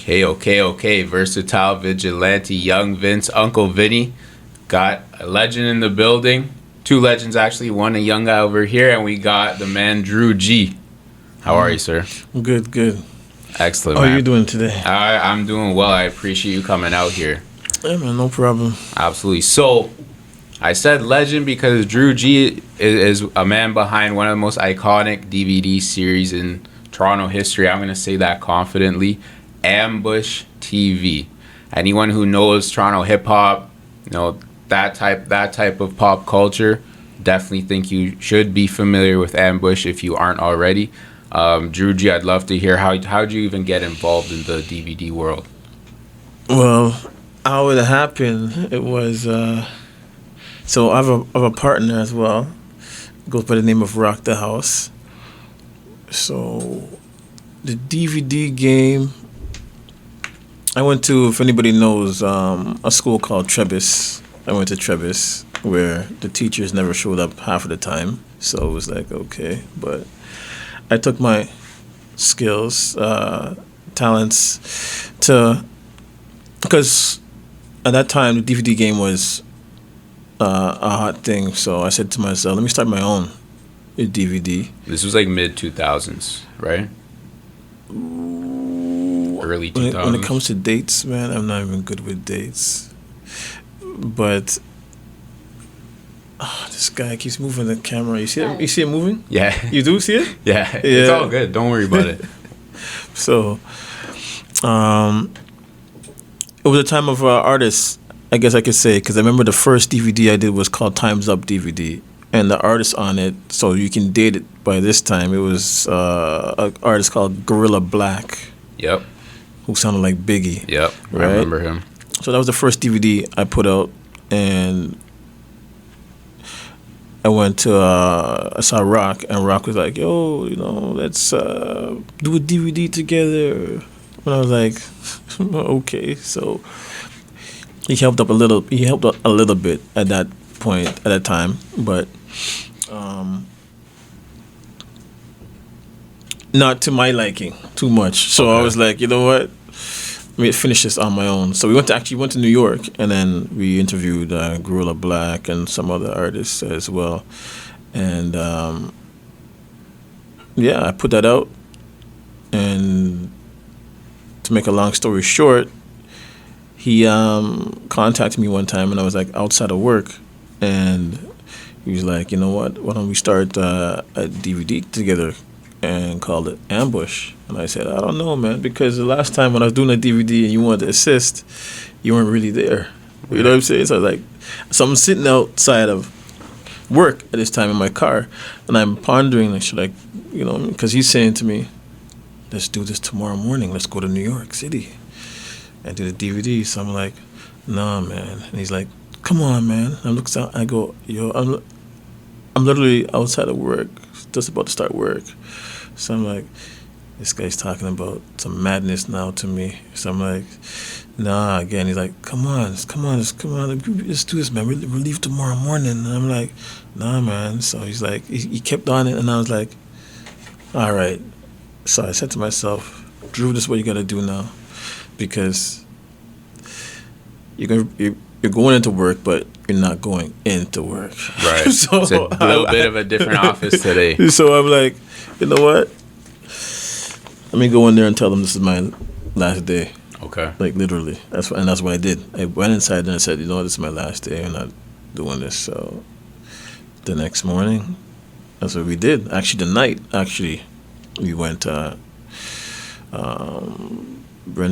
Okay. Versatile, Vigilante, Young Vince, Uncle Vinny. Got a legend in the building. Two legends, actually. One a young guy over here, and we got the man, Drew G. How are you, sir? Good. Excellent, How man. are you doing today? I'm doing well. I appreciate you coming out here. Yeah, man, no problem. Absolutely. So, I said legend because Drew G is a man behind one of the most iconic DVD series in Toronto history. I'm going to say that confidently. Ambush TV. Anyone who knows Toronto hip hop, that type of pop culture, definitely think you should be familiar with Ambush if you aren't already. Drew G, I'd love to hear how'd you even get involved in the DVD world? Well, how it happened, it was so I have a partner as well. Goes by the name of Rock the House. So the DVD game, I went to, if anybody knows, a school called Trebas. I went to Trebas, where the teachers never showed up half of the time. So it was like, okay. But I took my skills, talents because at that time the DVD game was a hot thing. So I said to myself, let me start my own DVD. This was like mid 2000s, right? Early 2000s. When it comes to dates, man, I'm not even good with dates. But this guy keeps moving the camera. You see it? You see it moving? Yeah. You do see it? Yeah. It's all good. Don't worry about it. So, it was a time of artists, I guess I could say, because I remember the first DVD I did was called Time's Up DVD. And the artist on it, so you can date it by this time, it was an artist called Guerilla Black. Yep. Who sounded like Biggie. Yep. Right? I remember him. So that was the first DVD I put out, and I went to I saw Rock, and Rock was like, "Yo, let's do a DVD together." And I was like, "Okay." So he helped out a little bit at that point, at that time, but not to my liking too much. So okay. I was like, you know what? Let me finish this on my own. So we went to New York, and then we interviewed Guerilla Black and some other artists as well. And I put that out. And to make a long story short, he contacted me one time, and I was like outside of work, and he was like, you know what? Why don't we start a DVD together and called it Ambush? And I said, I don't know, man, because the last time when I was doing a DVD and you wanted to assist, you weren't really there. You know what I'm saying? So I'm sitting outside of work at this time in my car, and I'm pondering, like, should I, because he's saying to me, let's do this tomorrow morning. Let's go to New York City and do the DVD. So I'm like, nah, man. And he's like, come on, man. I go, yo, I'm literally outside of work, just about to start work. So I'm like, this guy's talking about some madness now to me. So I'm like, nah, again. He's like, come on, let's do this, man. We'll leave tomorrow morning. And I'm like, nah, man. So he's like, he kept on it, and I was like, all right. So I said to myself, Drew, this is what you got to do now, because you're going into work, but you're not going into work. Right. So it's a little bit of a different office today. So I'm like, you know what? Let me go in there and tell them this is my last day. Okay. Like, literally. That's what I did. I went inside and I said, you know what? This is my last day. I'm not doing this. So the next morning, that's what we did. Actually, the night, we went,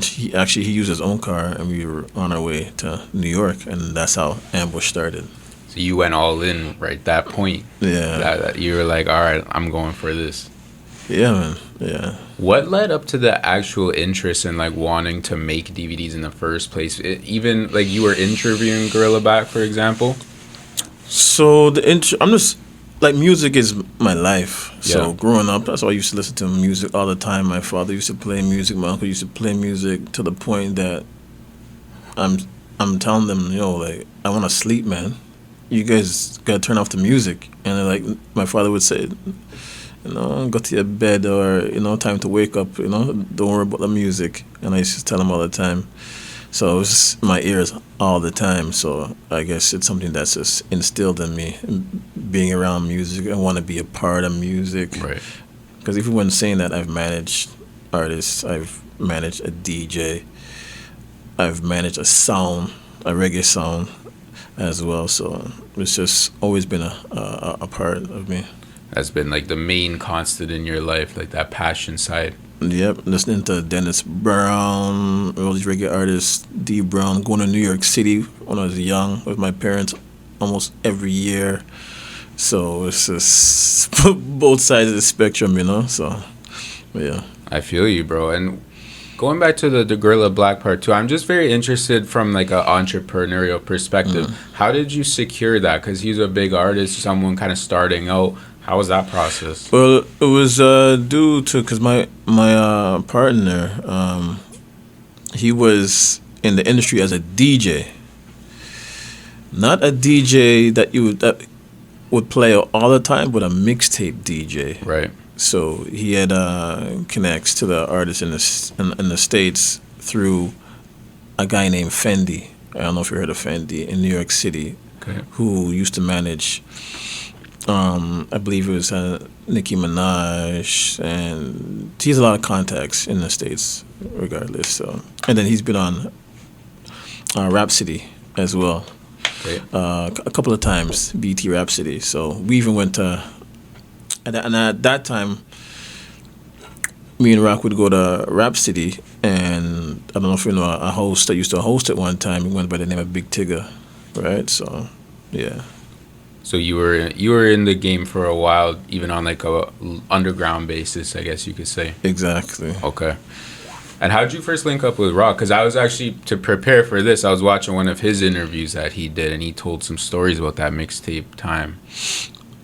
he used his own car, and we were on our way to New York, and that's how Ambush started. So you went all in right at that point. Yeah. That you were like, all right, I'm going for this. Yeah, man. Yeah. What led up to the actual interest in like wanting to make DVDs in the first place? Even like you were interviewing Guerilla Black, for example. So I'm just like, music is my life. So growing up, that's why I used to listen to music all the time. My father used to play music. My uncle used to play music to the point that I'm telling them, like, I want to sleep, man. You guys gotta turn off the music. And like my father would say, go to your bed, or time to wake up. Don't worry about the music. And I used to tell him all the time. So it was just in my ears all the time. So I guess it's something that's just instilled in me, being around music. I want to be a part of music. Right. Because even when saying that, I've managed artists, I've managed a DJ, I've managed a reggae sound as well. So it's just always been a part of me. That's been like the main constant in your life, like that passion side. Yep, listening to Dennis Brown, all these reggae artists, D Brown, going to New York City when I was young with my parents almost every year. So it's just both sides of the spectrum, So, yeah. I feel you, bro. And going back to the Guerilla Black part too, I'm just very interested from like an entrepreneurial perspective. How did you secure that? Because he's a big artist, someone kind of starting out. How was that process? Well, it was due to because my partner, he was in the industry as a DJ, not a DJ that would play all the time, but a mixtape DJ. Right. So he had connects to the artists in the States through a guy named Fendi. I don't know if you heard of Fendi in New York City, who used to manage. I believe it was Nicki Minaj, and he has a lot of contacts in the States, regardless. So, and then he's been on Rhapsody as well, a couple of times, BT Rhapsody. So we even went to, and at that time, me and Rock would go to Rhapsody, and I don't know if you know a host that used to host it one time. He went by the name of Big Tigger, right? So, yeah. So you were in the game for a while, even on like a underground basis, I guess you could say. Exactly. Okay. And how did you first link up with Rock? Because I was actually, to prepare for this, I was watching one of his interviews that he did, and he told some stories about that mixtape time.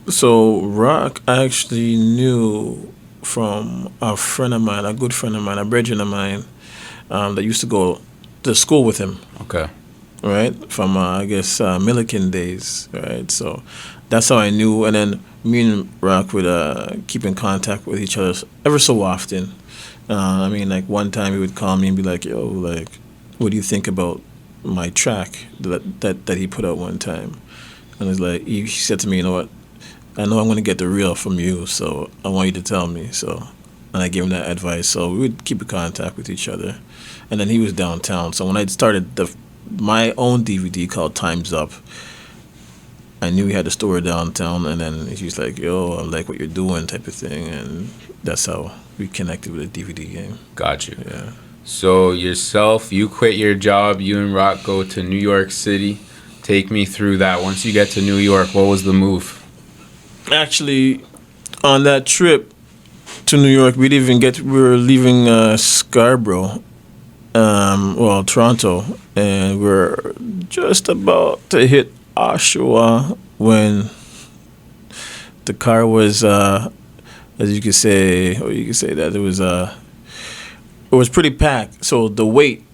So Rock I actually knew from a friend of mine, a good friend of mine, a brethren of mine, that used to go to school with him. Okay. Right, from I guess Milliken days, right? So that's how I knew. And then me and Rock would keep in contact with each other ever so often. I mean, like one time he would call me and be like, "Yo, like, what do you think about my track that he put out one time?" And it's like he said to me, "You know what? I know I'm going to get the real from you, so I want you to tell me." So, and I gave him that advice. So we would keep in contact with each other. And then he was downtown. So when I started my own DVD called Time's Up, I knew he had a store downtown, and then he was like, "Yo, I like what you're doing," type of thing, and that's how we connected with the DVD game. Got you. Yeah. So yourself, you quit your job, you and Rock go to New York City. Take me through that. Once you get to New York, what was the move? Actually, on that trip to New York, we were leaving Scarborough, Toronto, and we're just about to hit Oshawa when the car was, as you could say, or you could say that it was pretty packed. So the weight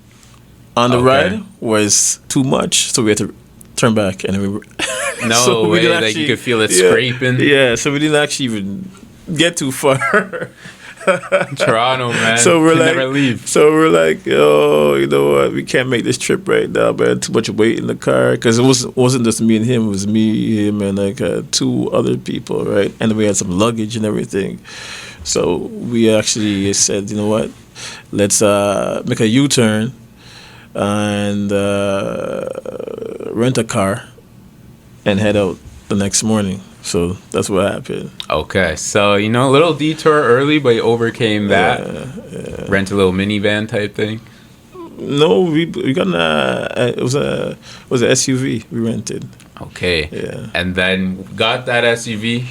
on the ride was too much, so we had to turn back, and we were no so way, like you could feel it scraping. Yeah, so we didn't actually even get too far. Toronto, man. So we're like, never leave. So we're like, "Oh, you know what? We can't make this trip right now, man. Too much weight in the car." Because it wasn't just me and him. It was me, him, and like 2 other people, right? And we had some luggage and everything. So we actually said, "You know what? Let's make a U-turn and rent a car and head out the next morning." So that's what happened. Okay, so a little detour early, but you overcame that. Yeah. Rent a little minivan type thing. No, we got it was a SUV we rented. Okay. Yeah. And then got that SUV.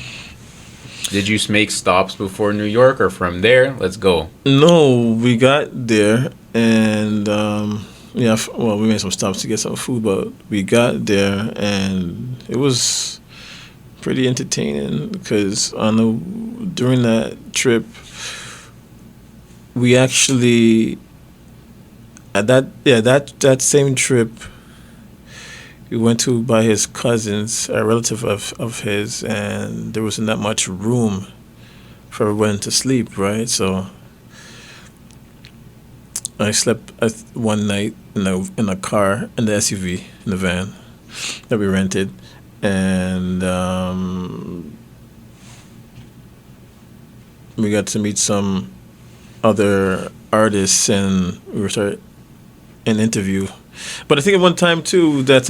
Did you make stops before New York, or from there? Let's go. No, we got there and we made some stops to get some food, but we got there and it was pretty entertaining because during that trip we actually that same trip we went to by his cousins, a relative of his, and there wasn't that much room before I went to sleep, right? So I slept one night in a car, in the SUV, in the van that we rented, and we got to meet some other artists, and we were started an interview. But I think at one time too that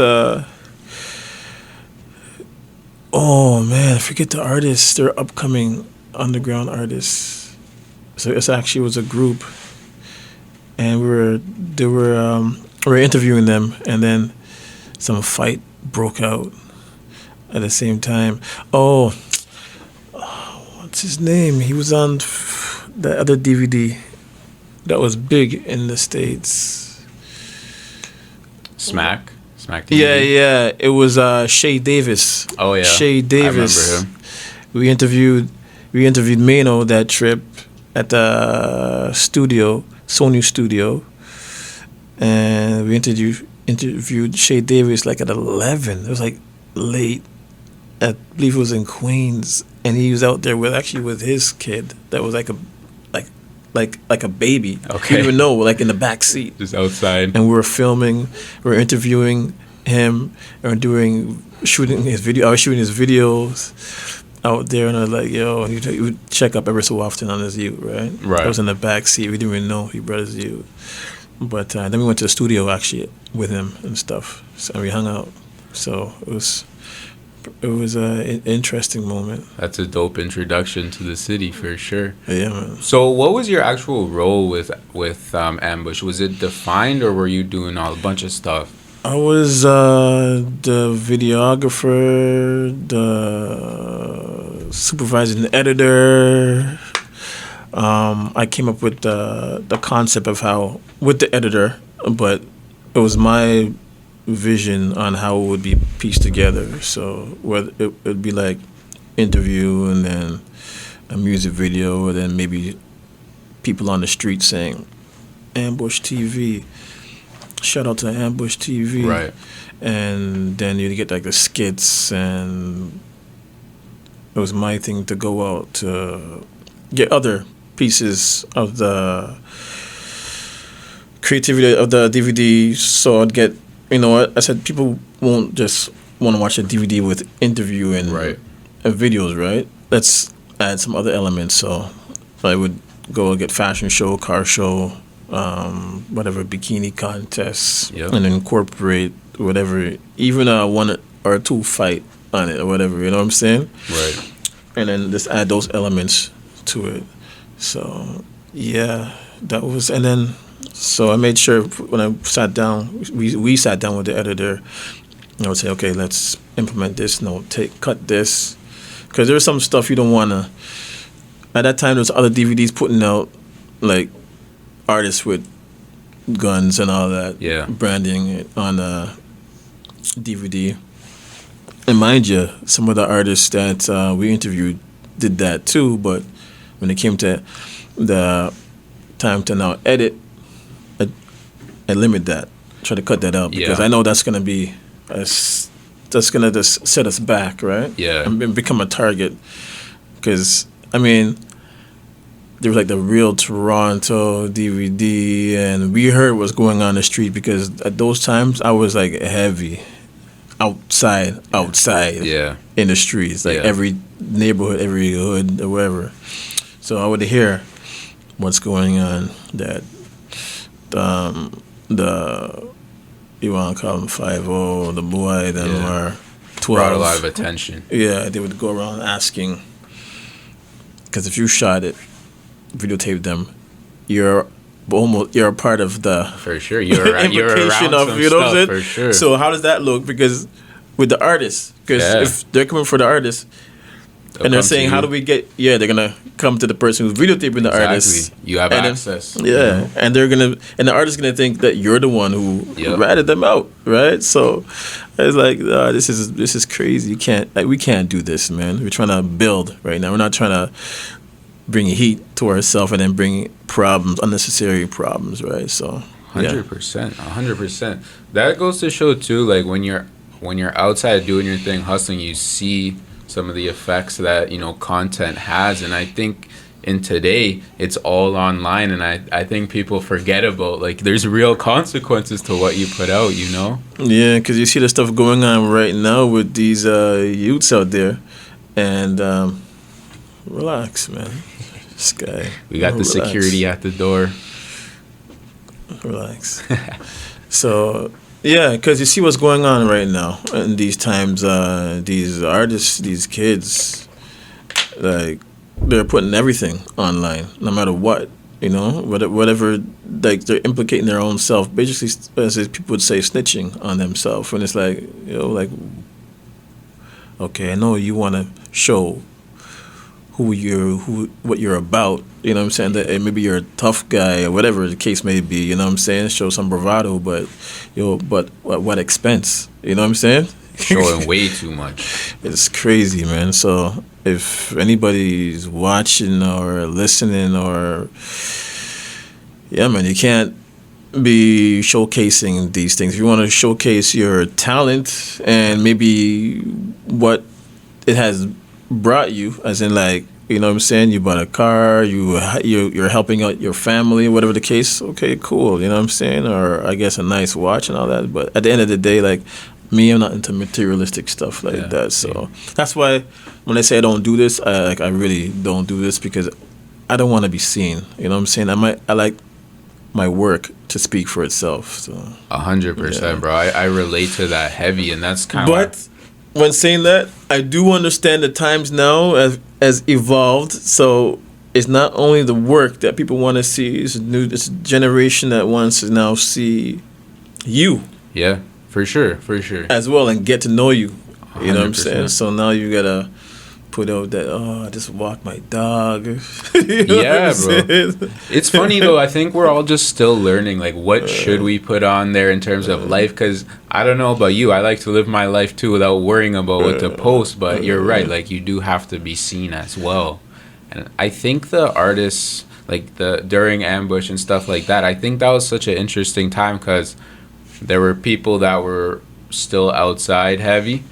oh man, I forget the artists. They're upcoming underground artists. So it actually was a group, and we were interviewing them, and then some fight broke out at the same time. Oh, what's his name? He was on the other DVD that was big in the States. Smack TV. Yeah. It was Shay Davis. Oh yeah, Shay Davis. I remember him. We interviewed Maino that trip at the studio, Sony studio, and we interviewed Shay Davis like at 11. It was like late. I believe it was in Queens, and he was out there with his kid that was like a baby. Okay. You didn't even know, like in the back seat. Just outside. And we were filming, we were interviewing him, and shooting his video. I was shooting his videos out there, and I was like, yo, he would check up every so often on his youth, right? Right. I was in the back seat. We didn't even know he brought his youth. But then we went to the studio actually with him and stuff, and we hung out. So it was an interesting moment. That's a dope introduction to the city for sure. Yeah, man. So, what was your actual role with Ambush? Was it defined, or were you doing a bunch of stuff? I was the videographer, the supervising the editor. I came up with the concept of how, with the editor, but it was my vision on how it would be pieced together. So whether it would be like interview and then a music video, or then maybe people on the street saying Ambush TV, shout out to Ambush TV, Right. And then you get like the skits, and it was my thing to go out to get other pieces of the creativity of the DVD. So I'd get, you know what I said, people won't just want to watch a DVD with interview and Right. and videos, right? Let's add some other elements. So I would go get fashion show, car show, whatever, bikini contests, Yep. and incorporate whatever, even one or two fight on it or whatever, you know what I'm saying? Right. And then just add those elements to it. So yeah, that was, and then so I made sure when I sat down, we sat down with the editor, and I would say, okay, let's implement this. No, cut this, because there's some stuff you don't wanna. At that time, there's other DVDs putting out like artists with guns and all that, Yeah. branding it on the DVD. And mind you, some of the artists that we interviewed did that too, but when it came to the time to now edit, I limit that, try to cut that out, because Yeah. I know that's gonna be, that's gonna just set us back, right? Yeah. And become a target, because I mean, there was like the real Toronto DVD, and we heard what's going on in the street, because at those times I was like heavy outside Yeah. in the streets, like Yeah. every neighborhood, every hood or wherever. So I would hear what's going on, that the you want to call them 5-0, the boy, them Yeah. were 12. Brought a lot of attention. Yeah, they would go around asking, because if you shot it, videotaped them, you're a part of the For sure. You're around some you know what I'm stuff, saying? for sure. So how does that look? Because with the artists, because Yeah. if they're coming for the artist, They'll and they're come to saying, how you. do we get? Yeah, they're gonna come to the person who's videotaping the artist. Exactly. You have and then- access. yeah, and the artist's gonna think that you're the one who Yep. ratted them out, right? So it's like, this is crazy. You can't, like, we can't do this, man. We're trying to build right now. We're not trying to bring heat to ourselves and then bring problems, unnecessary problems, right? So 100%. 100%. That goes to show too, like when you're outside doing your thing, hustling, you see some of the effects that, you know, content has. And I think in today it's all online, and I think people forget about, like, there's real consequences to what you put out, you know? Yeah, because you see the stuff going on right now with these youths out there, and relax, man. This guy. We got the security at the door. Relax. So, yeah, because you see what's going on right now in these times. These artists, these kids, like, they're putting everything online, no matter what, you know, whatever, like, they're implicating their own self, basically, as people would say, snitching on themselves. When it's like, you know, like, okay, I know you want to show what you're about, you know what I'm saying, that maybe you're a tough guy or whatever the case may be, you know what I'm saying, show some bravado, but, you know, but at what expense, you know what I'm saying? Showing way too much. It's crazy, man. So if anybody's watching or listening, or, yeah, man, you can't be showcasing these things. If you want to showcase your talent and maybe what it has brought you, as in, like, you know what I'm saying, you bought a car, you're helping out your family, whatever the case, okay, cool, you know what I'm saying, or I guess a nice watch and all that. But at the end of the day, like, me, I'm not into materialistic stuff like that. So that's why when I say I don't do this, I really don't do this, because I don't want to be seen, you know what I'm saying. I like my work to speak for itself. So 100%, bro. I relate to that heavy, and that's kind of. But when saying that, I do understand the times now as evolved. So it's not only the work that people want to see. It's a generation that wants to now see you. Yeah, for sure. As well, and get to know you. You know what I'm 100%. saying? So now you gotta put out that, I just walk my dog. You know Yeah, what I'm bro. saying? It's funny though. I think we're all just still learning, like, what should we put on there in terms of life? Because I don't know about you, I like to live my life too without worrying about what to post. But you're right, like, you do have to be seen as well. And I think the artists, like, the during ambush and stuff like that, I think that was such an interesting time, because there were people that were still outside heavy,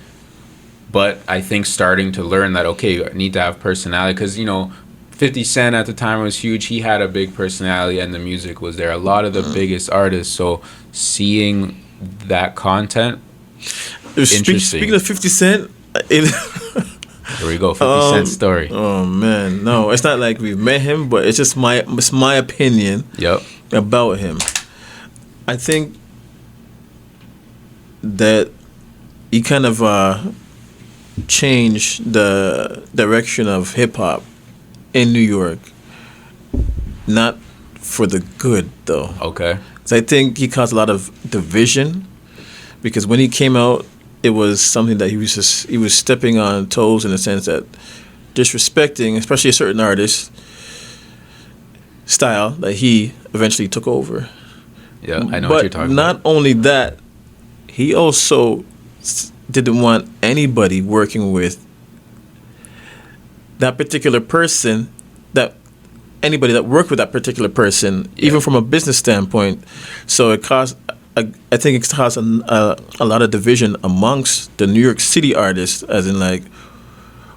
but I think starting to learn that, okay, I need to have personality, because, you know, 50 Cent at the time was huge. He had a big personality, and the music was there. A lot of the biggest artists. So seeing that content, interesting. Speaking of 50 Cent, Here we go, 50 Cent story. Oh man, no, it's not like we've met him, but it's just my opinion. Yep. About him. I think that he kind of changed the direction of hip hop in New York. Not for the good, though. Okay. 'Cause I think he caused a lot of division, because when he came out, it was something that he was stepping on toes, in the sense that disrespecting, especially a certain artist style that he eventually took over. Yeah, I know But what you're talking not about. only that, he also didn't want anybody working with that particular person, that anybody that worked with that particular person, even from a business standpoint. So it caused, I think it caused a lot of division amongst the New York City artists, as in, like,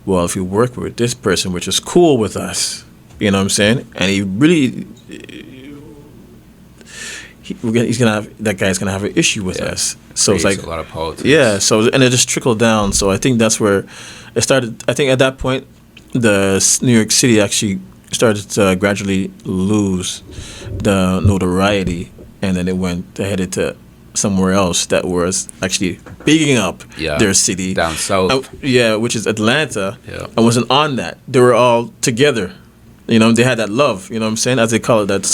well, if you work with this person, which is cool with us, you know what I'm saying? And he really, that guy's gonna have an issue with us. So it's like a lot of politics. Yeah. So, and it just trickled down. So I think that's where it started. I think at that point, the New York City actually started to gradually lose the notoriety, and then it headed to somewhere else that was actually bigging up their city down south. Which is Atlanta. Yeah. I wasn't on that. They were all together. You know, they had that love. You know what I'm saying? As they call it, that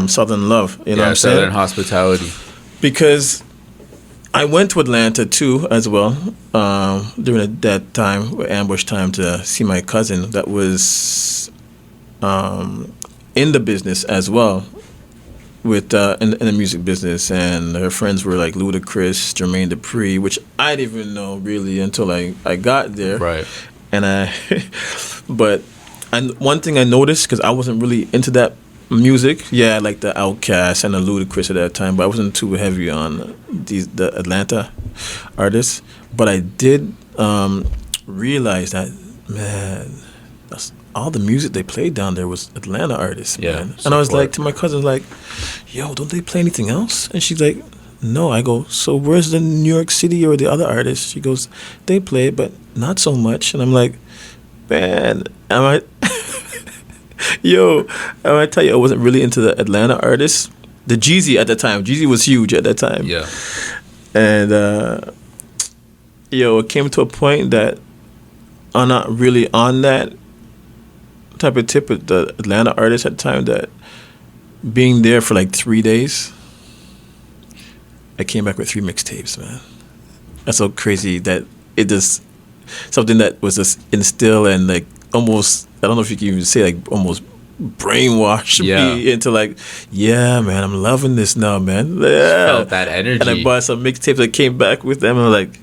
Southern love. You know what I'm saying? Southern hospitality. Because I went to Atlanta too, as well, during that time, ambush time, to see my cousin that was in the business as well, with in the music business, and her friends were like Ludacris, Jermaine Dupri, which I didn't even know really until I got there. Right. And one thing I noticed, because I wasn't really into that music, I like the Outkast and the Ludacris at that time, but I wasn't too heavy on the Atlanta artists. But I did realized that, man, that's all the music they played down there was Atlanta artists, Yeah, man. And I was support. like to my cousin, like, yo, don't they play anything else? And she's like, no. I go, so where's the New York City or the other artists? She goes, they play, but not so much. And I'm like, man, am I? Yo, I tell you, I wasn't really into the Atlanta artists. The Jeezy at the time. Jeezy was huge at that time. Yeah. And yo, it came to a point that I'm not really on that type of tip with the Atlanta artists at the time, that being there for like 3 days, I came back with 3 mixtapes, man. That's so crazy that it just, something that was just instilled and like almost, I don't know if you can even say, like almost brainwashed me into like, yeah, man, I'm loving this now, man. Yeah. Felt that energy. And I bought some mixtapes that came back with them, and I'm like,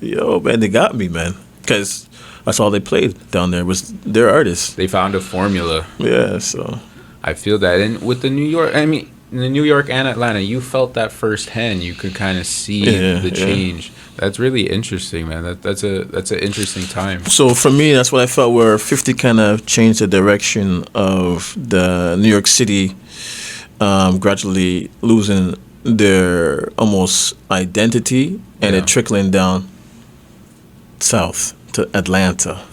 yo, man, they got me, man. Because that's all they played down there was their artists. They found a formula. Yeah, so. I feel that. And with the New York, I mean, the New York and Atlanta, you felt that firsthand. You could kind of see the change. That's really interesting, man. That's an interesting time. So for me, that's what I felt, where 50 kind of changed the direction of the New York City, gradually losing their almost identity, and it trickling down south to Atlanta,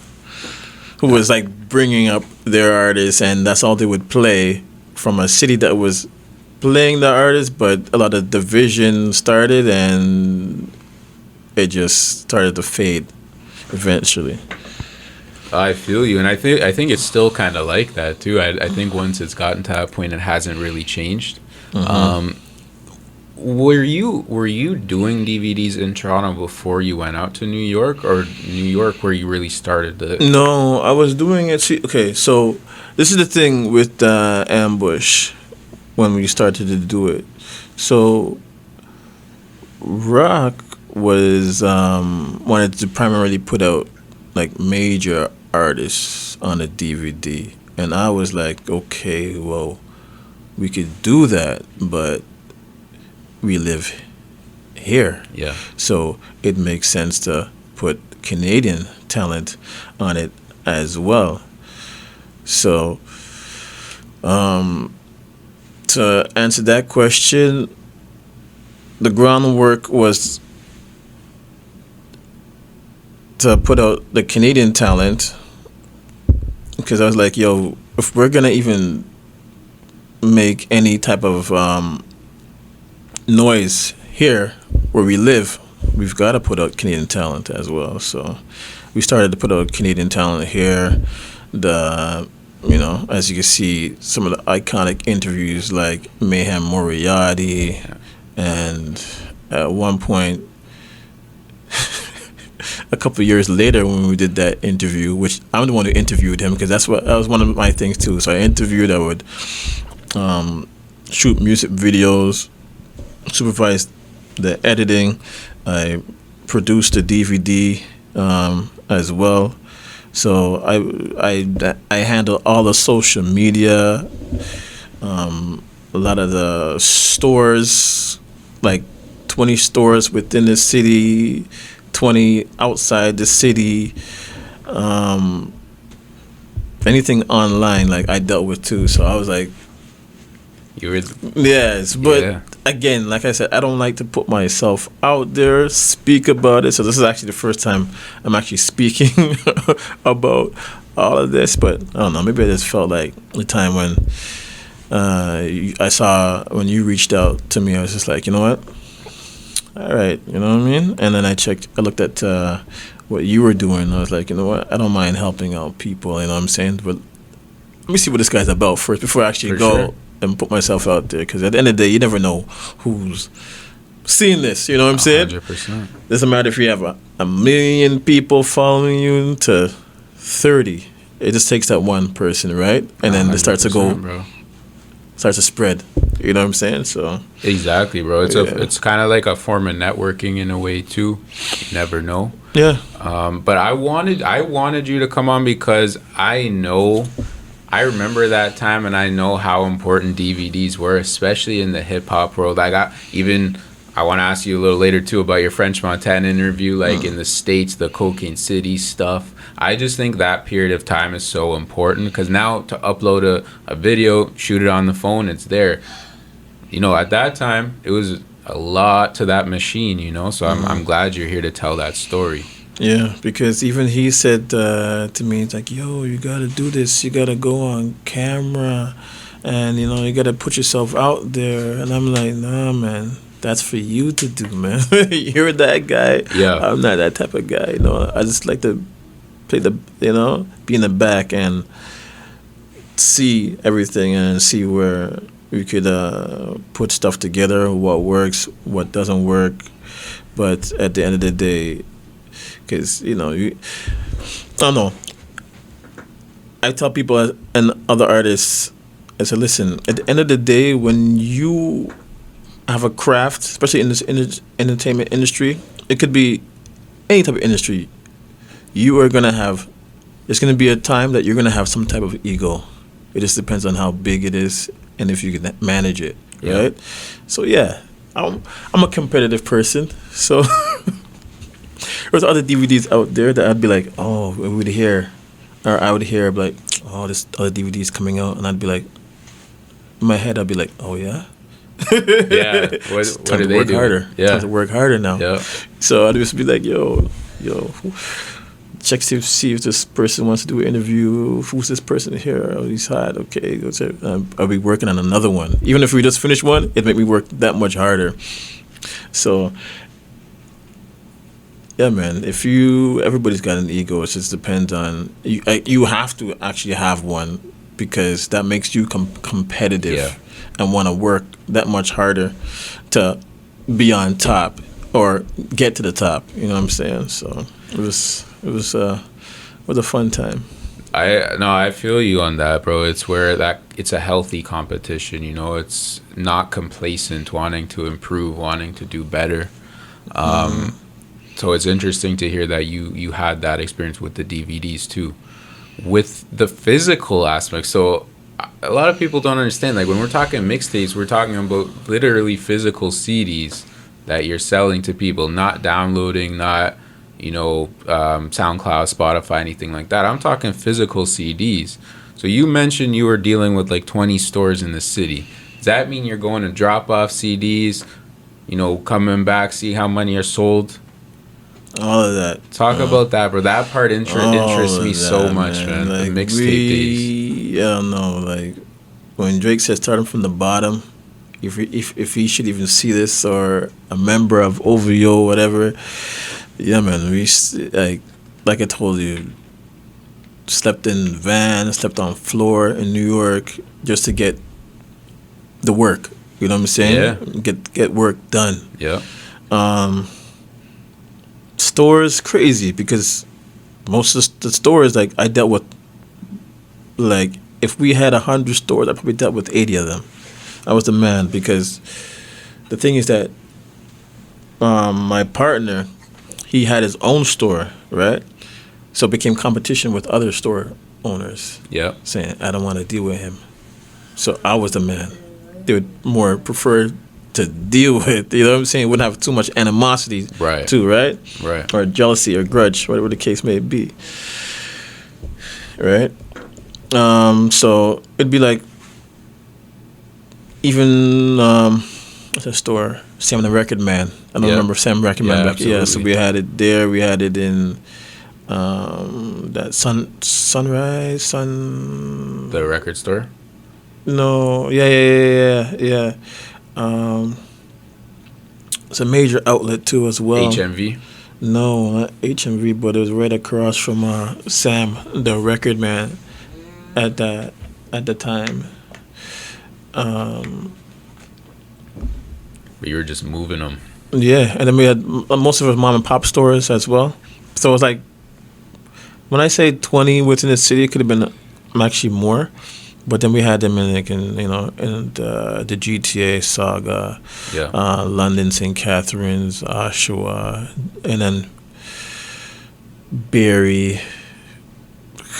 who was like bringing up their artists, and that's all they would play from a city that was playing the artists, but a lot of division started, and it just started to fade eventually. I feel you, and I think it's still kind of like that too. I think once it's gotten to that point, it hasn't really changed. Were you doing DVDs in Toronto before you went out to New York, or New York where you really started the? No, I was doing it. See, okay, so this is the thing with Ambush when we started to do it. So Rock was wanted to primarily put out like major artists on a DVD, and I was like, okay, well, we could do that, but we live here. Yeah. So it makes sense to put Canadian talent on it as well. So to answer that question, the groundwork was to put out the Canadian talent, because I was like, yo, if we're gonna even make any type of noise here where we live, we've got to put out Canadian talent as well. So we started to put out Canadian talent here. As you can see, some of the iconic interviews like Mayhem Moriarty, and at one point, a couple of years later, when we did that interview, which I'm the one who interviewed him, because that was one of my things too. So I would shoot music videos, supervised the editing, I produced the DVD as well. So I handle all the social media, a lot of the stores, like 20 stores within the city, 20 outside the city, anything online, like I dealt with too. So I was like, yes, but again, like I said, I don't like to put myself out there, speak about it. So this is actually the first time I'm actually speaking about all of this. But I don't know, maybe I just felt like the time when I saw when you reached out to me, I was just like, you know what? All right, you know what I mean? And then I looked at what you were doing. I was like, you know what? I don't mind helping out people, you know what I'm saying? But let me see what this guy's about first before I actually go and put myself out there. Because at the end of the day, you never know who's seeing this, you know what I'm saying? 100%. Doesn't matter if you have a million people following you to 30. It just takes that one person, right? And then it starts to go, bro. Starts to spread. You know what I'm saying? So exactly, bro. It's kind of like a form of networking in a way too. You never know. Yeah. But I wanted you to come on because I remember that time, and I know how important DVDs were, especially in the hip hop world. I got even I want to ask you a little later too about your French Montana interview, like in the States, the Cocaine City stuff. I just think that period of time is so important because now to upload a video, shoot it on the phone, it's there. You know, at that time, it was a lot to that machine, you know, so I'm glad you're here to tell that story. Yeah, because even he said to me, he's like, yo, you got to do this. You got to go on camera and, you know, you got to put yourself out there. And I'm like, nah, man. That's for you to do, man. You're that guy. Yeah. I'm not that type of guy. You know, I just like to play be in the back and see everything and see where we could put stuff together, what works, what doesn't work. But at the end of the day, because, you know, I don't know. I tell people and other artists, I say, listen, at the end of the day, when you have a craft, especially in this entertainment industry, it could be any type of industry, you are going to have, there's going to be a time that you're going to have some type of ego. It just depends on how big it is and if you can manage it, right? So, yeah, I'm a competitive person. So there's other DVDs out there that I'd be like, oh, I would hear like, oh, this other DVD is coming out. And I'd be like, in my head, I'd be like, oh, yeah? Yeah. What do they do? Harder. Yeah. Time to work harder now. Yeah. So I'd just be like, yo, check to see if this person wants to do an interview. Who's this person here? Oh, he's hot. Okay. I'll be working on another one. Even if we just finish one, it'd make me work that much harder. So, yeah, man. Everybody's got an ego. It just depends on, you have to actually have one because that makes you competitive and want to work that much harder to be on top or get to the top. You know what I'm saying? So it was a fun time. I feel you on that, bro. It's where it's a healthy competition, you know. It's not complacent, wanting to improve, wanting to do better. So it's interesting to hear that you had that experience with the DVDs too, with the physical aspect. So a lot of people don't understand, like when we're talking mixtapes, we're talking about literally physical CDs that you're selling to people, not downloading, not, you know, SoundCloud, Spotify, anything like that. I'm talking physical CDs. So you mentioned you were dealing with like 20 stores in the city. Does that mean you're going to drop off CDs, you know, coming back, see how many are sold? All of that. Talk about that, bro. That part interests me so much, man. Like the mixtape days. Yeah, no, like when Drake said starting from the bottom, if he should even see this or a member of OVO, whatever, yeah, man, we like I told you, slept in van, slept on floor in New York just to get the work. You know what I'm saying? Yeah. Get work done. Yeah. Stores crazy because most of the stores, like I dealt with, like if we had 100 stores, I probably dealt with 80 of them. I was the man because the thing is that my partner, he had his own store, right? So it became competition with other store owners. Yeah. Saying, I don't want to deal with him. So I was the man. They would more prefer to deal with, you know what I'm saying? Wouldn't have too much animosity too, right? Right. Or jealousy or grudge, whatever the case may be. Right? So it'd be like, even what's that store? Sam the Record Man. I don't remember Sam Record Man. Absolutely. So we had it there. We had it in that Sunrise. The record store? No. Yeah. It's a major outlet too as well. HMV? No, not HMV, but it was right across from Sam the Record Man at the time. But you were just moving them. Yeah, and then we had most of it was mom and pop stores as well. So it was like, when I say 20 within the city, it could have been actually more. But then we had them in the GTA, Saga, London, St. Catharines, Oshawa, and then Barrie,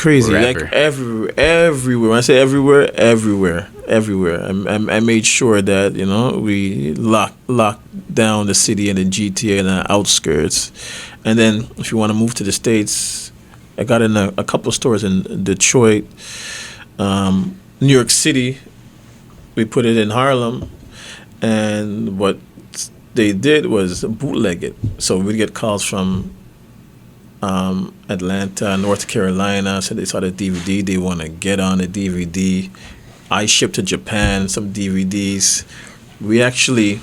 crazy. Wherever. Like everywhere. When I say everywhere, everywhere. I made sure that we locked down the city and the GTA and the outskirts. And then if you want to move to the States, I got in a couple of stores in Detroit, New York City. We put it in Harlem, and what they did was bootleg it. So we'd get calls from Atlanta, North Carolina. So they saw the DVD. They want to get on the DVD. I shipped to Japan some DVDs. We actually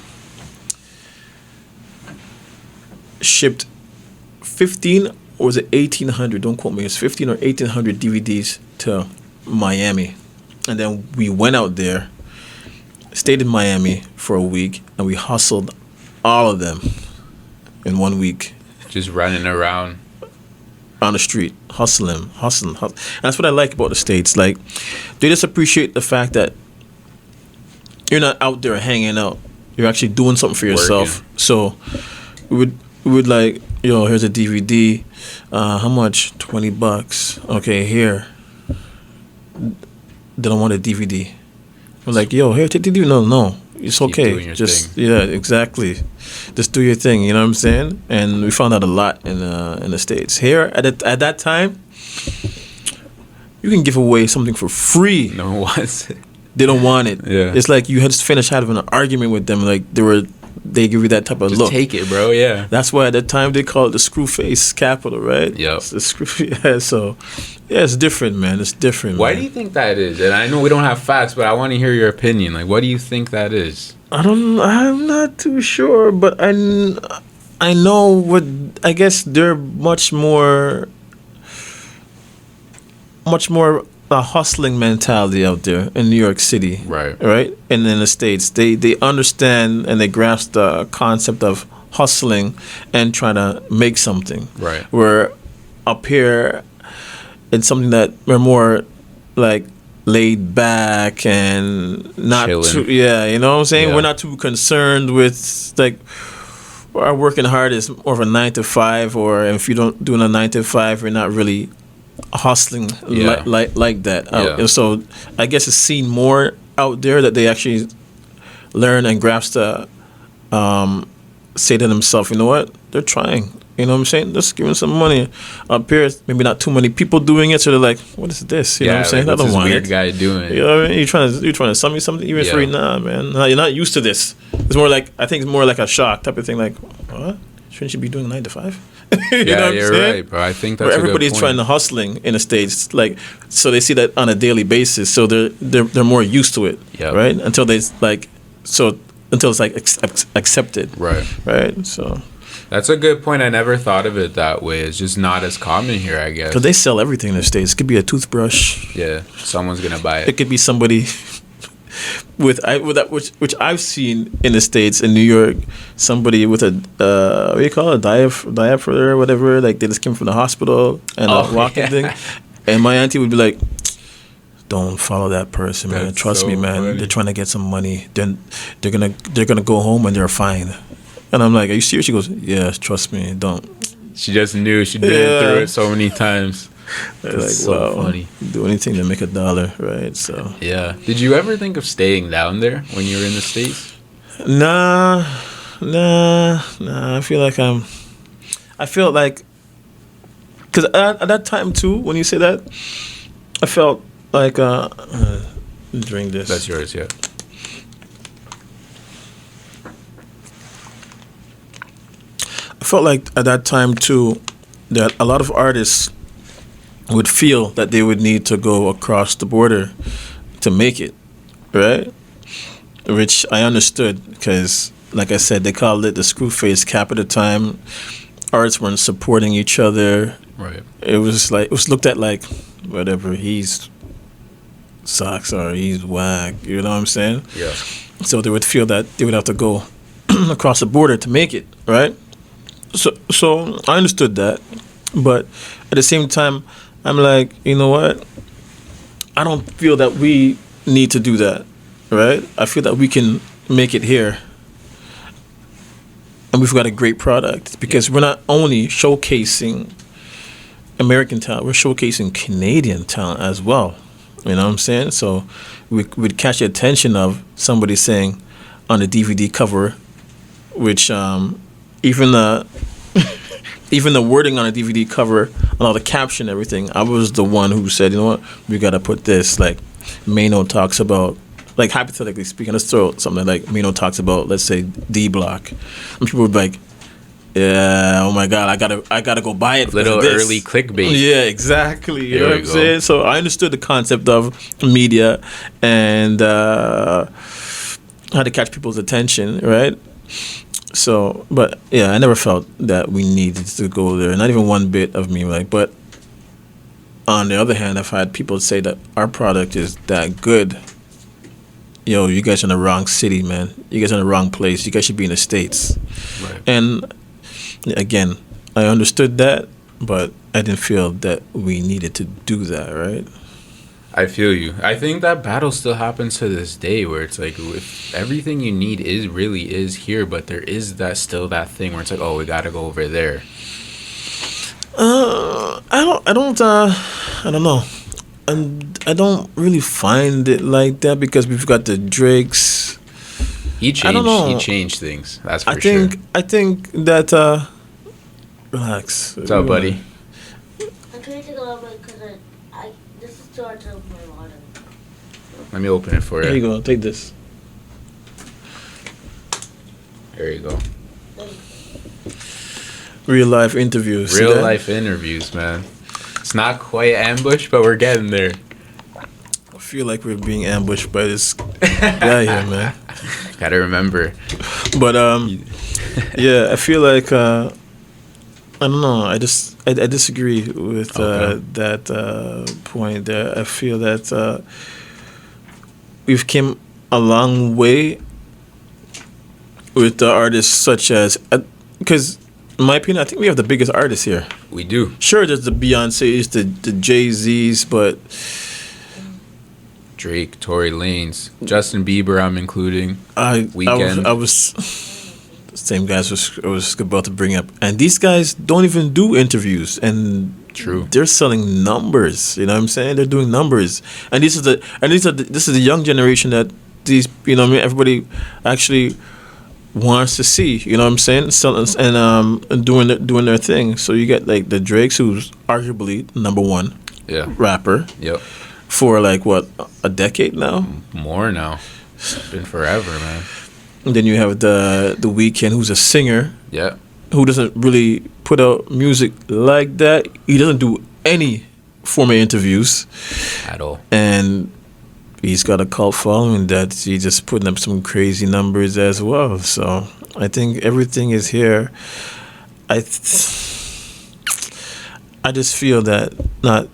shipped 15, or was it 1,800? Don't quote me. It's 15 or 1,800 DVDs to Miami. And then we went out there, stayed in Miami for a week, and we hustled all of them in 1 week. Just running around on the street, hustling. And that's what I like about the States. Like, they just appreciate the fact that you're not out there hanging out. You're actually doing something for yourself. Working. So we would like, here's a DVD. How much? $20. Okay, here. They don't want a DVD. We're like, here, take the DVD. No. It's Keep okay. doing your Just thing. Yeah, exactly. Just do your thing. You know what I'm saying? And we found out a lot in the States. Here at that time, you can give away something for free. No one wants it. They don't want it. Yeah. It's like you had just finished having an argument with them. Like they give you that type of Just look. take it, bro. Yeah. That's why at that time they call it the screw face capital, right? Yep. It's the screw. Yeah. So it's different, man. It's different. Why man. do you think that is? And I know we don't have facts, but I want to hear your opinion. Like, what do you think that is? I'm not too sure, but I know what. I guess they're much more a hustling mentality out there in New York City, Right. And in the States, they understand and they grasp the concept of hustling and trying to make something. Right. Where up here, it's something that we're more like laid back and not Chilling. too, you know what I'm saying? Yeah. We're not too concerned with like our working hard is more of a 9 to 5, or if you don't doing a 9 to 5, you're not really hustling Yeah. like that out. Yeah. And so I guess it's seen more out there that they actually learn and grasp to say to themselves, you know what, they're trying. You know what I'm saying? Just give them some money. Up here, maybe not too many people doing it, so they're like, "What is this?" You know what I'm saying? Like, I don't what's this want weird it. guy doing? You know what I mean? You're trying to sell me something even Yeah. free? Nah, man. Nah, you're not used to this. It's more like, I think it's more like a shock type of thing. Like, what? Shouldn't you be doing 9 to 5? You know what I'm You're saying? right, bro. I think that's Where a good everybody's point. trying to hustling in the States, like, so they see that on a daily basis, so they're more used to it, Yep. right? Until it's like accepted, Right. So That's a good point. I never thought of it that way. It's just not as common here, I guess. because they sell everything in the States. It could be a toothbrush. Yeah, someone's gonna buy It it. could be somebody with that which I've seen in the States, in New York, somebody with a what do you call it, diaphragm or whatever, like they just came from the hospital and a walking thing, and my auntie would be like, "Don't follow that person, man. That's Trust so me, man. funny. They're trying to get some money. Then they're gonna go home and they're fine." And I'm like, "Are you serious?" She goes, "Yeah, trust me. Don't." She just knew. She'd been Yeah. through it so many times. They're That's like, so wow, funny. do anything to make $1, right? So Yeah. Did you ever think of staying down there when you were in the States? Nah. I feel like, because at that time too, when you say that, I felt like drink this. That's yours, yeah. I felt like at that time too that a lot of artists would feel that they would need to go across the border to make it, right? Which I understood because, like I said, they called it the screw face cap at the time. Artists weren't supporting each other. Right. It was looked at like, whatever, he's sucks or he's whack. You know what I'm saying? Yeah. So they would feel that they would have to go across the border to make it, right? So I understood that, but at the same time, I'm like, you know what? I don't feel that we need to do that, right? I feel that we can make it here, and we've got a great product because we're not only showcasing, American talent. We're showcasing Canadian talent as well. You know what I'm saying? So we'd catch the attention of somebody saying on the DVD cover, which even the even the wording on the DVD cover and all the caption and everything, I was the one who said, you know what, we gotta put this. Like Maino talks about, like hypothetically speaking, let's throw something like Maino talks about, let's say D Block, and people would be like, yeah, oh my God, I gotta go buy it. Little early clickbait. Yeah, exactly. You know There what we I'm go. saying? So I understood the concept of media and how to catch people's attention, right? So, but yeah, I never felt that we needed to go there. Not even one bit of me, like. But on the other hand, I've had people say that our product is that good. Yo, you guys are in the wrong city, man. You guys are in the wrong place. You guys should be in the States. Right. And again, I understood that, but I didn't feel that we needed to do that, right? I feel you. I think that battle still happens to this day, where it's like, if everything you need is here, but there is that thing where it's like, oh, we gotta go over there. I don't know. And I don't really find it like that because we've got the Drakes. He changed. I don't know. He changed things. That's for sure. I think that. Relax. What's up, buddy? I'm trying to take a little bit because this is too hard to open my water. Let me open it for There you you. go. Take this. There you go. Real life interviews. See Real that? life interviews, man. It's not quite ambush, but we're getting there. I feel like we're being ambushed by this guy here, man. Gotta remember. But yeah, I feel like I don't know. I disagree with Okay. that point there. I feel that we've came a long way with the artists such as because in my opinion, I think we have the biggest artists here. We do. Sure, there's the Beyonces, the Jay-Z's, but Drake, Tory Lanez, Justin Bieber, I'm including. Weeknd. I was same guys I was about to bring up, and these guys don't even do interviews, and True. they're selling numbers. You know what I'm saying? They're doing numbers, and this is the young generation that these, you know what I mean, everybody actually wants to see. You know what I'm saying? Selling and doing their thing. So you get like the Drakes, who's arguably number one Yeah. rapper Yep. for like what, a decade now. More now. It's been forever, man. And then you have the Weeknd, who's a singer Yep. who doesn't really put out music like that. He doesn't do any form of interviews, At all. and he's got a cult following that he's just putting up some crazy numbers as well. So I think everything is here. I just feel that not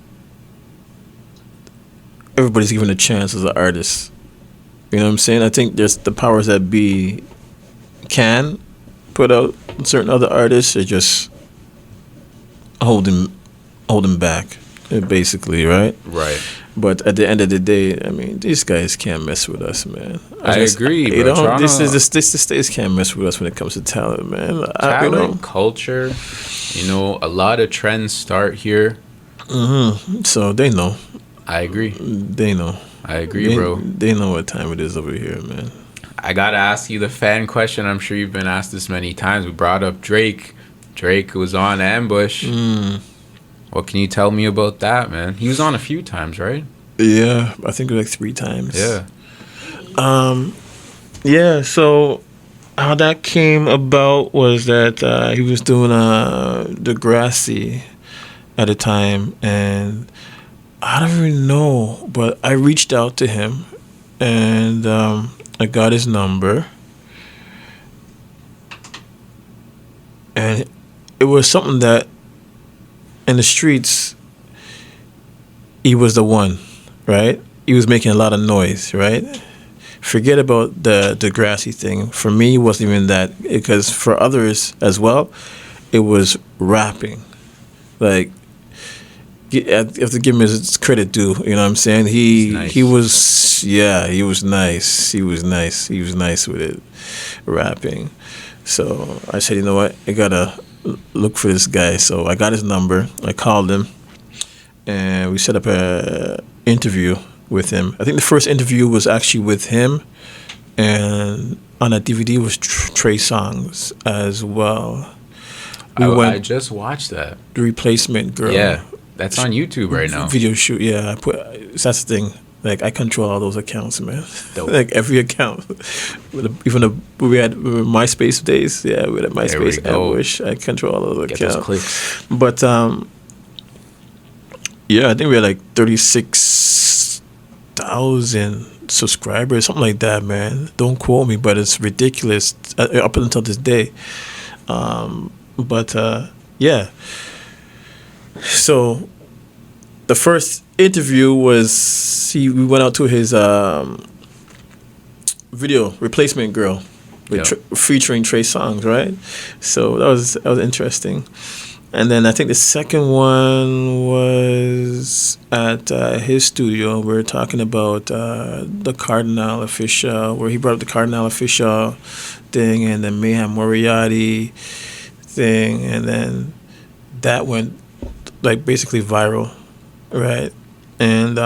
everybody's given a chance as an artist. You know what I'm saying? I think there's the powers that be can put out certain other artists are just holding back, basically, right? Right. But at the end of the day, I mean, these guys can't mess with us, man. I agree, You bro. know, this Toronto- states can't mess with us when it comes to talent, man. Talent, culture, a lot of trends start here. So they know. I agree. They know. I agree, bro. They know what time it is over here, man. I gotta ask you the fan question. I'm sure you've been asked this many times. We brought up Drake. Drake was on Ambush. What can you tell me about that, man? He was on a few times, right? Yeah, I think like 3 times. Yeah. Yeah, so how that came about was that he was doing Degrassi at the time, and I don't even know, but I reached out to him, and I got his number, and it was something that in the streets he was the one, right? He was making a lot of noise, right? Forget about the Degrassi thing. For me, it wasn't even that, because for others as well, it was rapping. Like, you have to give him his credit due. You know what I'm saying? He was nice. He was nice with it, rapping. So I said, you know what? I gotta look for this guy. So I got his number. I called him, and we set up a interview with him. I think the first interview was actually with him, and on that DVD was Trey Songz as well. I just watched that. The Replacement Girl. Yeah, that's on YouTube right now. Video shoot. Yeah, that's the thing. Like, I control all those accounts, man. Dope. Like, every account. Even we had MySpace days. Yeah, we had MySpace. I wish I control all those accounts. Those clicks. But, yeah, I think we had like 36,000 subscribers, something like that, man. Don't quote me, but it's ridiculous up until this day. Yeah. So the first interview was we went out to his video Replacement Girl with featuring Trey Songz, right? So that was interesting. And then I think the second one was at his studio. We were talking about the Cardinal Official, where he brought up the Cardinal Official thing and the Mayhem Moriarty thing, and then that went like basically viral, right? And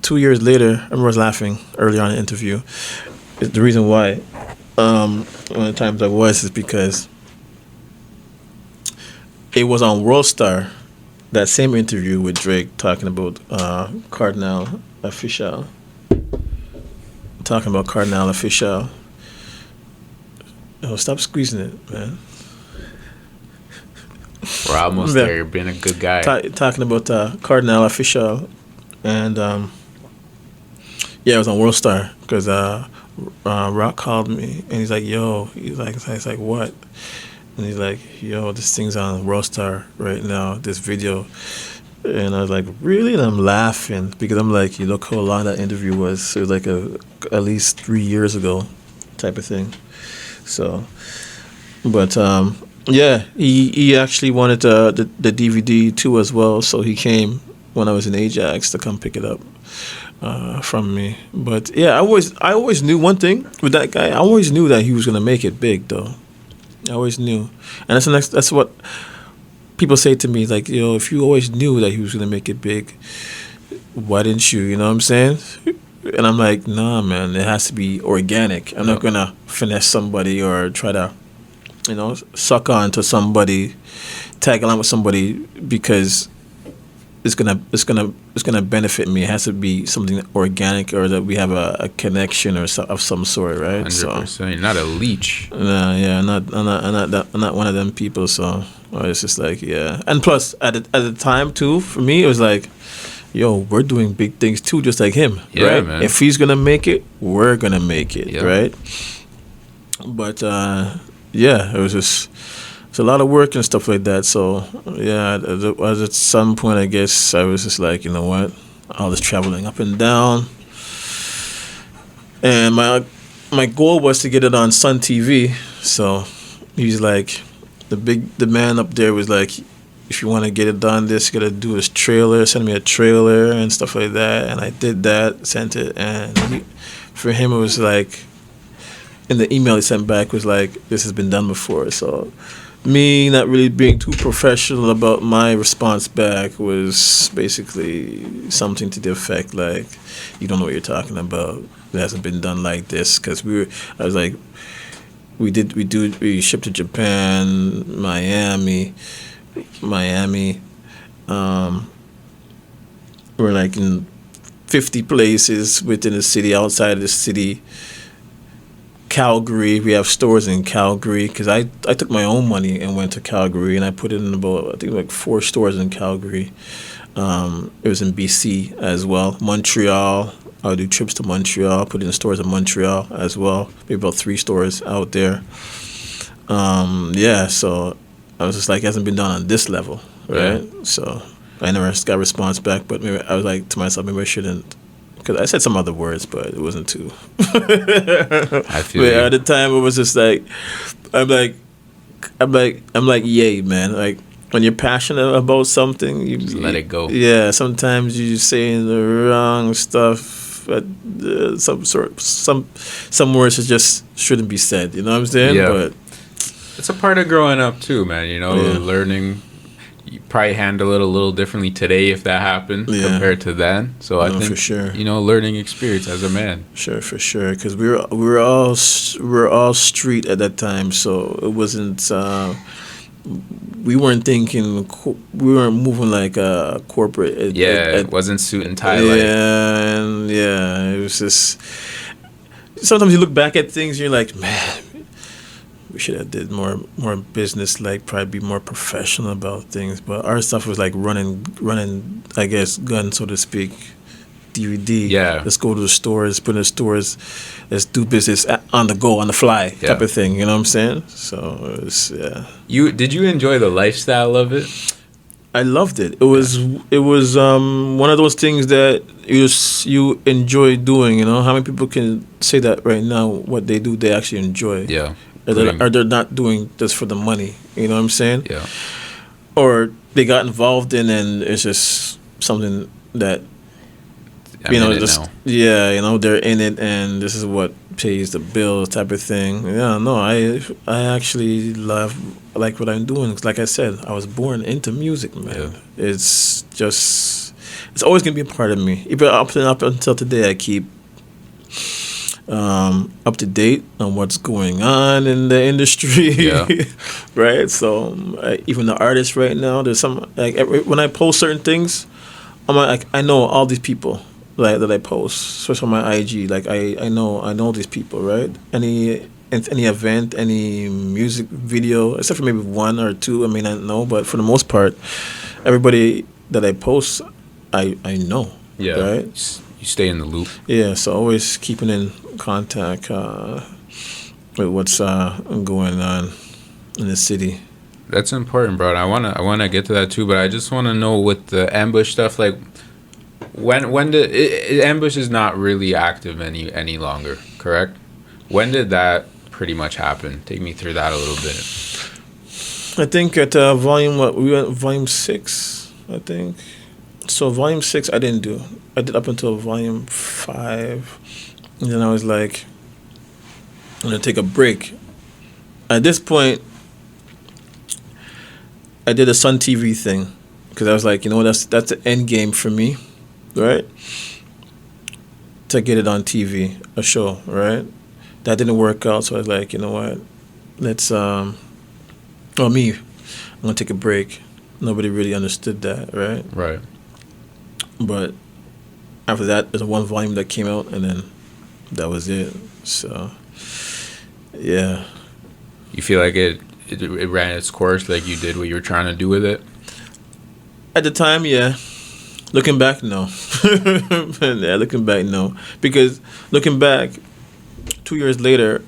2 years later, I remember I was laughing earlier on in the interview. The reason why, one of the times I was, is because it was on World Star, that same interview with Drake talking about Cardinal Official. Talking about Cardinal Official. Oh, stop squeezing it, man. We're almost there. You're being a good guy. Talking about Cardinal Official, and yeah, it was on World Star because Rock called me and he's like, "Yo," he's like, "What?" And he's like, "Yo, this thing's on World Star right now. This video." And I was like, "Really?" And I'm laughing because I'm like, "You look how long that interview was. It was like at least 3 years ago, type of thing." So, but yeah, he actually wanted the DVD too as well. So he came when I was in Ajax to come pick it up from me. But yeah, I always knew one thing with that guy. I always knew that he was gonna make it big, though. I always knew, and that's what people say to me, like, if you always knew that he was gonna make it big, why didn't you? You know what I'm saying? And I'm like, nah, man, it has to be organic. I'm not gonna finesse somebody or try to, suck on to somebody, tag along with somebody because it's gonna benefit me. It has to be something organic, or that we have a connection or of some sort, right? 100%. So, you're not a leech. Nah, yeah, I'm not one of them people. So it's just like, yeah. And plus, at the time too, for me, it was like, yo, we're doing big things too, just like him, right? Man. If he's gonna make it, we're gonna make it, right? But yeah, it's a lot of work and stuff like that. So yeah, at some point, I guess I was just like, you know what, all this traveling up and down, and my goal was to get it on Sun TV. So he's like, the man up there was like, if you want to get it done, you gotta do his trailer, send me a trailer and stuff like that. And I did that, sent it, and for him it was like, in the email he sent back was like, this has been done before. So me not really being too professional about my response back was basically something to the effect like, you don't know what you're talking about. It hasn't been done like this, because we shipped to Japan, Miami. We're like in 50 places within the city, outside of the city. Calgary, we have stores in Calgary, because I took my own money and went to Calgary, and I put it in about, I think, like 4 stores in Calgary. It was in BC as well. Montreal, I would do trips to Montreal, put in stores in Montreal as well. Maybe about 3 stores out there. Yeah, so I was just like, it hasn't been done on this level, right? Yeah. So I never got a response back, but maybe I was like to myself, maybe I shouldn't, because I said some other words, but it wasn't too. I feel. But at the time, it was just like, I'm like, yay, man. Like, when you're passionate about something, you just let it go. Yeah, sometimes you're saying the wrong stuff some words that just shouldn't be said. You know what I'm saying? Yeah. But It's a part of growing up too, man. You know, Yeah. learning. You probably handle it a little differently today if that happened Yeah. compared to then. So I No, think for sure. you know, learning experience as a man. sure, for sure, because we were all street at that time, so it wasn't. We weren't thinking. We weren't moving like corporate. It wasn't suit and tie. yeah, and it was just. Sometimes you look back at things and you're like, man, we should have did more business, like probably be more professional about things. But our stuff was like running, I guess, gun, so to speak. DVD. Yeah. Let's go to the stores, put in the stores, let's do business on the go, on the fly type Yeah. of thing. You know what I'm saying? So it was, Did you enjoy the lifestyle of it? I loved it. It was one of those things that you enjoy doing. You know, how many people can say that right now? What they do, they actually enjoy. Yeah. Or they're not doing this for the money. You know what I'm saying? Yeah. Or they got involved in, and it's just something that I'm in it just now. they're in it, and this is what pays the bills, type of thing. Yeah, no, I actually like what I'm doing. Like I said, I was born into music, man. Yeah. It's always gonna be a part of me. Even up until today, I keep up to date on what's going on in the industry. Yeah. Right. So even the artists right now, there's some like when I post certain things, I'm like, I know all these people that I post, especially on my IG. Like I know these people, right? Any event, any music video, except for maybe one or two, I may not know, but for the most part, everybody that I post, I know. Yeah. Right. You stay in the loop. Yeah. So always keeping in contact with what's going on in the city. That's important, bro. And I wanna get to that too, but I just wanna know with the ambush stuff, like when the ambush is not really active any longer, correct? When did that pretty much happen? Take me through that a little bit. I think at we went volume 6, I think. So volume 6 I didn't do. I did up until volume 5, and then I was like, I'm gonna take a break. At this point, I did a Sun TV thing because I was like, you know, that's the end game for me, right? To get it on TV, a show, right? That didn't work out, so I was like, you know what? Let's I'm gonna take a break. Nobody really understood that, right? Right. But after that, there's one volume that came out, and then that was it. So, yeah. You feel like it ran its course, like you did what you were trying to do with it? At the time, yeah. Looking back, no. Yeah, looking back, no. Because looking back, 2 years later,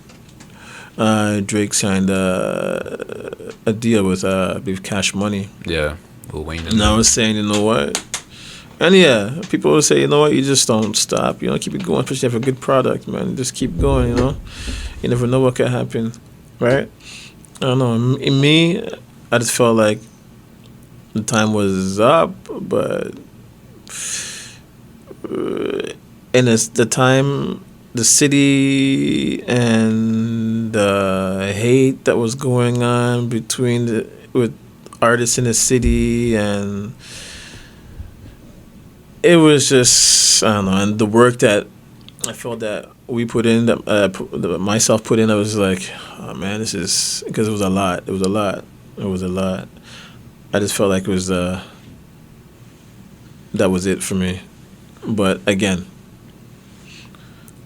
Drake signed a deal with, I believe, Cash Money. Yeah. Lil Wayne. And I was saying, you know what? And yeah, people would say, you know what, you just don't stop. You know, keep it going, especially if you have a good product, man. Just keep going, you know. You never know what could happen, right? I don't know. In me, I just felt like the time was up, but and it's the time, the city, and the hate that was going on with artists in the city, and it was just, I don't know, and the work that I felt that we put in, that myself put in, I was like, oh man, this is, because it was a lot. I just felt like it was, that was it for me. But again,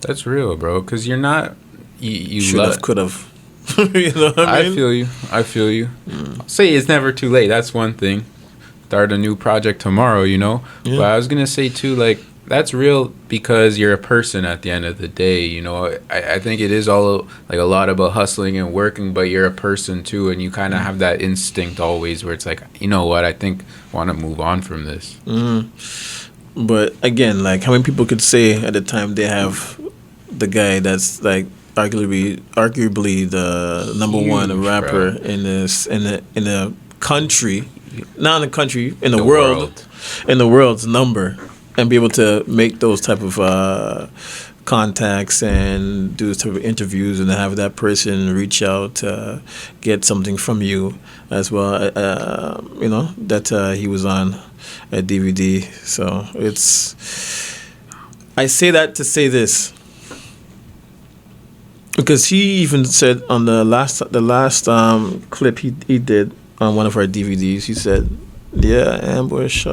That's real, bro. Because you're not, you should have, could have. You know what I mean? I feel you. Say it's never too late. That's one thing. Start a new project tomorrow, you know? Yeah. But I was going to say, too, like, that's real because you're a person at the end of the day, you know? I think it is all, like, a lot about hustling and working, but you're a person, too, and you kind of have that instinct always where it's like, you know what, I think I want to move on from this. But again, like, how many people could say at the time they have the guy that's, like, arguably the number Huge, one rapper bro. in the country, not in the country, in the The world, in the world's number, and be able to make those type of contacts and do this type of interviews and have that person reach out to get something from you as well. That he was on a DVD. So I say that to say this. Because he even said on the last clip he did on one of our DVDs, he said, "Yeah, Ambush.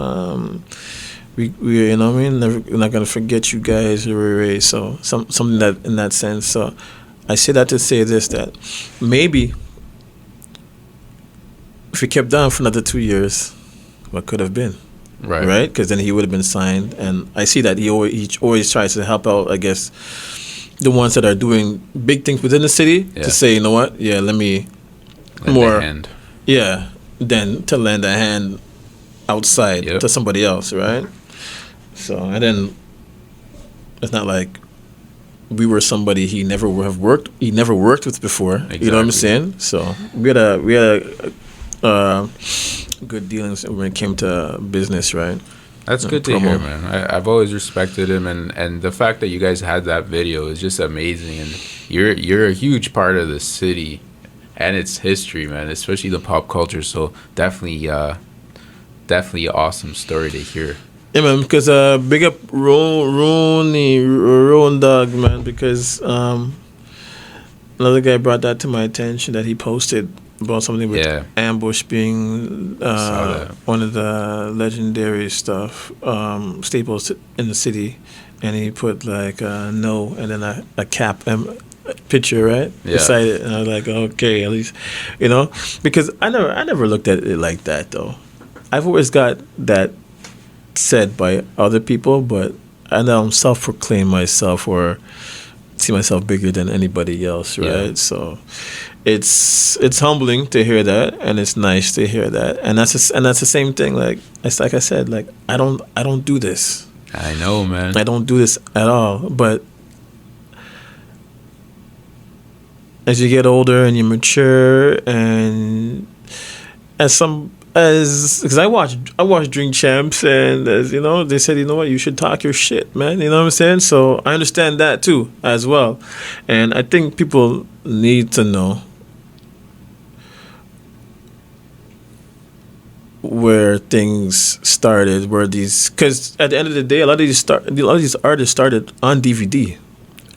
We you know what I mean. We're not gonna forget you guys." So something that in that sense. So I say that to say this, that maybe if he kept down for another 2 years, what could have been, right? Because then he would have been signed. And I see that he always tries to help out, I guess, the ones that are doing big things within the city, to say, you know what, let me lend a hand. Than to lend a hand outside to somebody else, right? So, and then it's not like we were somebody he never worked with before. Exactly. You know what I'm saying? So we had a good dealings when it came to business, right? That's good to hear, man. I've always respected him, and the fact that you guys had that video is just amazing. And you're a huge part of the city and its history, man, especially the pop culture. So definitely an awesome story to hear. Yeah, man. Because big up Roney Dog, man. Because another guy brought that to my attention, that he posted about something with Ambush being one of the legendary staples in the city, and he put like no and then a cap picture right beside it, and I was like, okay, at least, because I never looked at it like that though. I've always got that said by other people, but I don't self-proclaim myself or see myself bigger than anybody else, right? So it's humbling to hear that, and it's nice to hear that, and that's the same thing. Like I said, like I don't do this. I know, man. I don't do this at all. But as you get older and you mature, and because I watch Drink Champs, and as you know, they said, you know what, you should talk your shit, man. You know what I'm saying? So I understand that too as well, and I think people need to know where things started, because at the end of the day, a lot of these artists started on DVD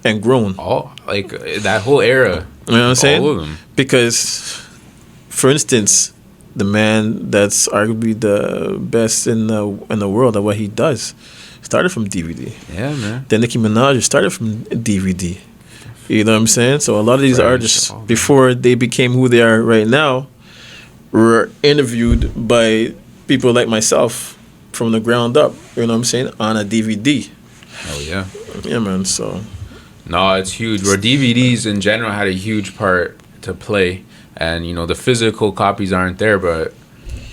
and grown. Oh, like that whole era. You know what I'm saying? All of them. Because, for instance, the man that's arguably the best in the world at what he does started from DVD. Yeah, man. Then Nicki Minaj started from DVD. You know what I'm saying? So a lot of these artists, before they became who they are right now, were interviewed by people like myself from the ground up. You know what I'm saying? On a DVD. Oh yeah. Yeah, man. So. No, it's huge. Where DVDs in general had a huge part to play. And the physical copies aren't there, but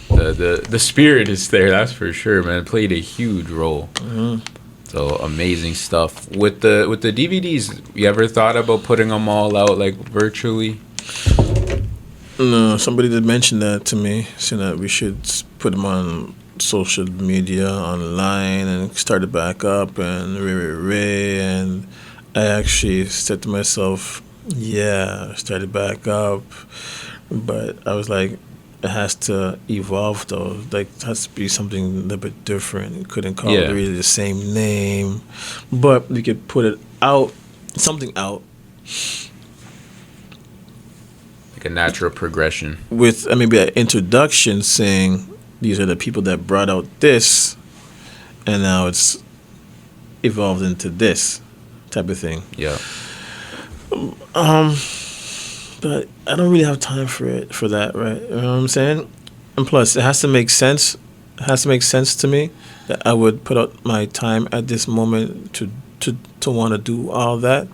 the spirit is there. That's for sure, man. It played a huge role. Mm-hmm. So amazing stuff with the DVDs. You ever thought about putting them all out like virtually? No, somebody did mention that to me, saying that we should put them on social media, online, and start it back up, and and I actually said to myself, start it back up. But I was like, it has to evolve though. Like, it has to be something a little bit different. It couldn't call it really the same name. But we could put it out, something out. Like a natural progression. With maybe an introduction saying, these are the people that brought out this, and now it's evolved into this type of thing. Yeah. But I don't really have time for that, right? You know what I'm saying? And plus, it has to make sense. It has to make sense to me that I would put out my time at this moment to want to do all that.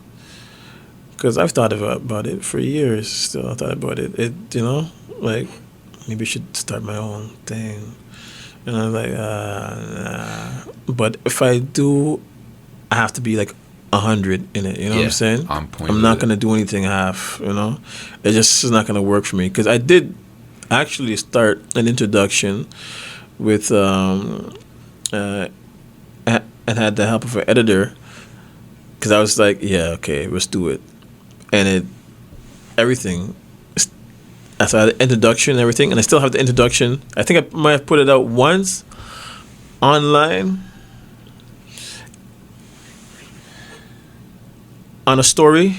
Because I've thought about it for years. Still, I thought about it. Like maybe I should start my own thing. And I'm like, nah. But if I do, I have to be like 100 in it, you know what I'm saying? On point. I'm not going to do anything half, It just is not going to work for me. Because I did actually start an introduction with and had the help of an editor, because I was like, yeah, okay, let's do it. And everything. So I had the introduction and everything, and I still have the introduction. I think I might have put it out once online on a story,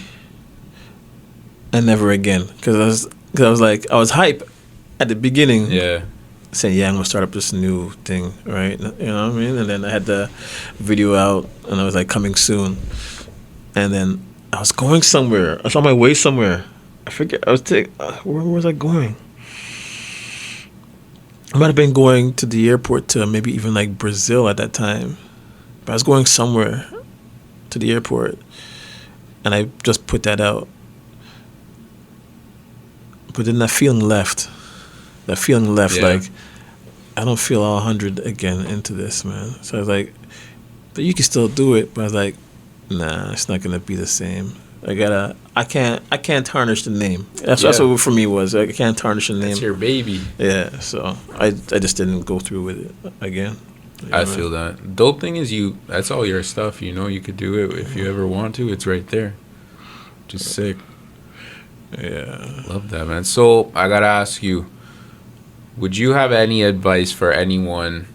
and never again. Because I was like, I was hype at the beginning. Yeah. Saying, yeah, I'm going to start up this new thing, right? You know what I mean? And then I had the video out, and I was like, coming soon. And then I was going somewhere. I was on my way somewhere. I forget. Where was I going? I might have been going to the airport to maybe even like Brazil at that time. But I was going somewhere to the airport, and I just put that out. But then that feeling left. Like, I don't feel all 100 again into this, man. So I was like, but you can still do it. But I was like, nah, it's not gonna be the same. I can't tarnish the name. That's what for me was. I can't tarnish the name. It's your baby. Yeah, so I just didn't go through with it again. I feel that. Dope thing is that's all your stuff, you could do it if you ever want to. It's right there. Just sick. Yeah. Love that, man. So I gotta ask you, would you have any advice for anyone,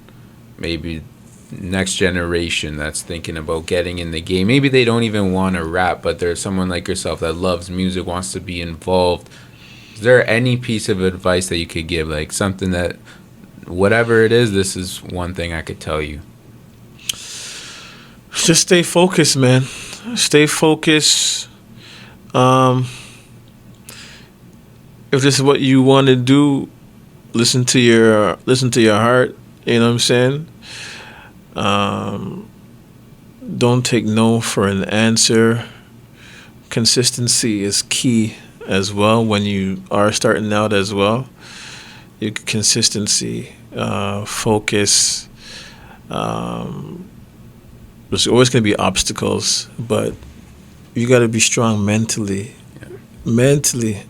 maybe next generation, that's thinking about getting in the game? Maybe they don't even want to rap, but there's someone like yourself that loves music, wants to be involved. Is there any piece of advice that you could give? Like something that, whatever it is, this is one thing I could tell you. Just stay focused, man. Stay focused. If this is what you want to do, listen to your heart. You know what I'm saying? Don't take no for an answer. Consistency is key as well when you are starting out as well. Your consistency, focus. There's always going to be obstacles, but you got to be strong mentally. Mentally.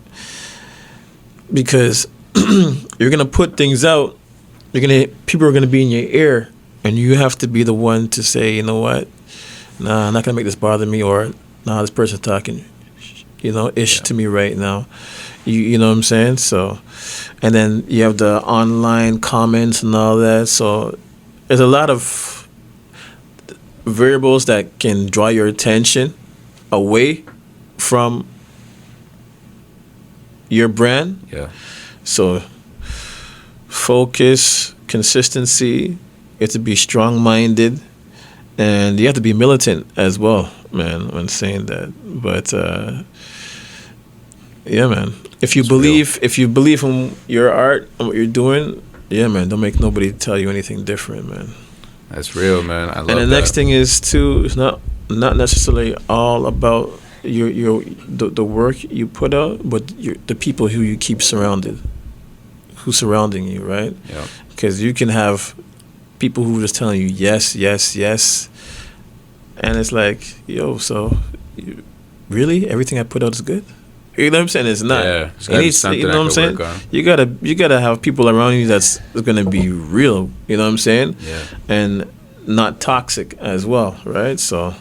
Because you're going to put things out. People are going to be in your ear. And you have to be the one to say, you know what? Nah, I'm not going to make this bother me. Or, nah, this person's talking, to me right now. You know what I'm saying? So, and then you have the online comments and all that. So there's a lot of variables that can draw your attention away from your brand. Yeah. So focus, consistency. You have to be strong-minded, and you have to be militant as well, man, when saying that. But yeah, man. If you believe in your art and what you're doing, yeah, man, don't make nobody tell you anything different, man. That's real, man. I love that. And the next thing is too, it's not necessarily all about the work you put out, but the people who you keep surrounding you, right? Yeah. Because you can have people who are just telling you yes, yes, yes, and it's like, yo, so really everything I put out is good? You know what I'm saying? It's not. Yeah, you know what I'm saying? You gotta have people around you that's gonna be real. You know what I'm saying? Yeah. And not toxic as well, right? So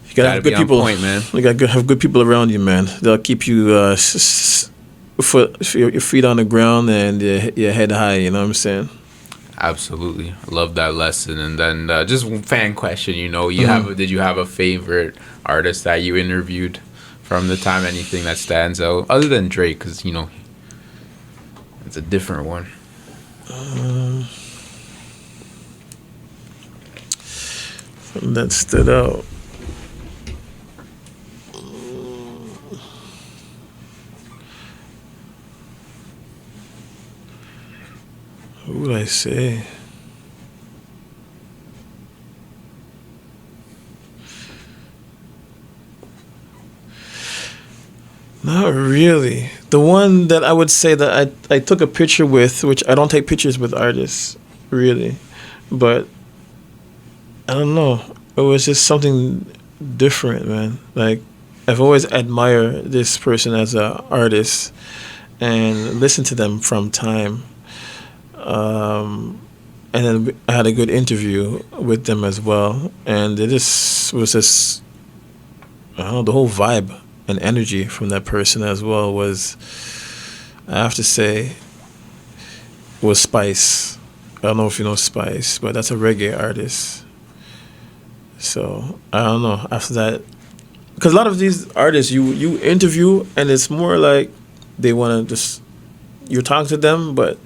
you gotta have good people. Point, man. You gotta have good people around you, man. They'll keep you your feet on the ground and your head high. You know what I'm saying? Absolutely. I love that lesson. And then just one fan question, did you have a favorite artist that you interviewed from the time? Anything that stands out other than Drake, because it's a different one. That stood out. What would I say? Not really. The one that I would say that I took a picture with, which I don't take pictures with artists, really. But I don't know. It was just something different, man. Like, I've always admired this person as an artist and listened to them from time. and then I had a good interview with them as well, and it just was just, I don't know, the whole vibe and energy from that person as well was, I have to say, was Spice. I don't know if you know Spice, but that's a reggae artist. So I don't know. After that, because a lot of these artists you interview and it's more like they want to just, you're talking to them, but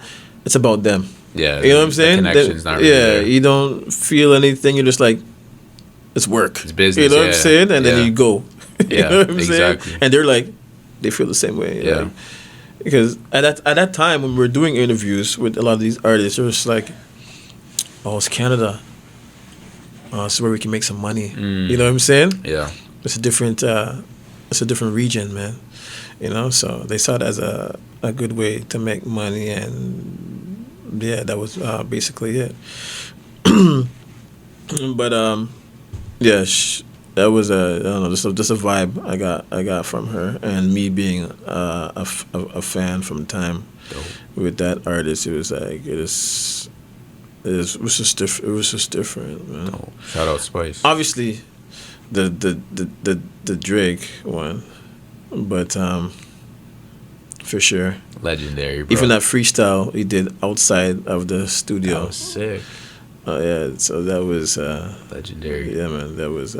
it's about them. Yeah, you know what I'm saying? The connection's not really yeah, there. you don't feel anything. You're just like, it's work. It's business. You know what I'm yeah. saying? And Yeah. then you go. You Yeah, know what I'm exactly. saying? And they're like, they feel the same way. Yeah. Like, because at that time when we were doing interviews with a lot of these artists, it was like, oh, it's Canada. It's where we can make some money. You know what I'm saying? Yeah. It's a different region, man. You know, so they saw it as a good way to make money, and yeah, that was basically it. But yeah, that was I don't know, just a vibe I got from her, and me being a fan from time. Dope. With that artist, it was like it was just different. It was just different, man. Oh, shout out Spice. Obviously, the Drake one, but for sure, Legendary, bro. even that freestyle he did outside of the studio. That was sick. Yeah, so that was Legendary. yeah, man, that was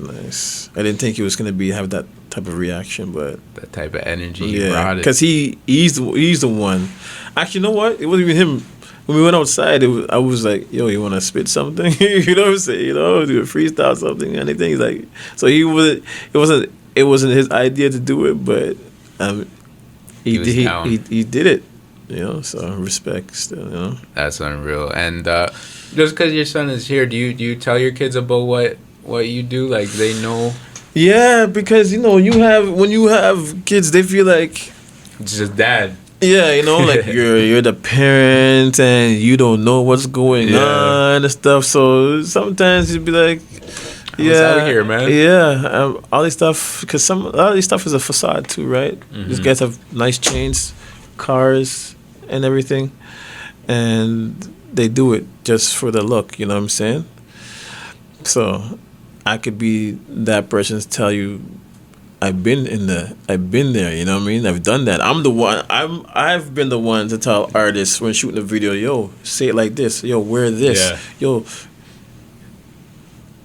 nice. I didn't think he was gonna have that type of reaction, but That type of energy. He yeah, brought it. because he's the one. Actually, you know what? It wasn't even him. When we went outside, I was like, "Yo, you want to spit something?" You know what I'm saying? You know, do a freestyle, something, anything. He's like, so it wasn't his idea to do it, but he was down. he did it. You know, so respect still. You know, That's unreal. And just because your son is here, do you tell your kids about what you do? Like, they know yeah, because you know when you have kids, they feel like. it's just dad. Yeah, you know, like you're the parent and you don't know what's going Yeah. on and stuff. So sometimes you'd be like, yeah, out here, man. Yeah, all this stuff, because a lot of this stuff is a facade too, right? These guys have nice chains, cars, and everything, and they do it just for the look. You know what I'm saying? So I could be that person to tell you, I've been there, you know what I mean? I've done that. I've been the one to tell artists when shooting a video, yo, say it like this, yo, wear this, Yeah. yo,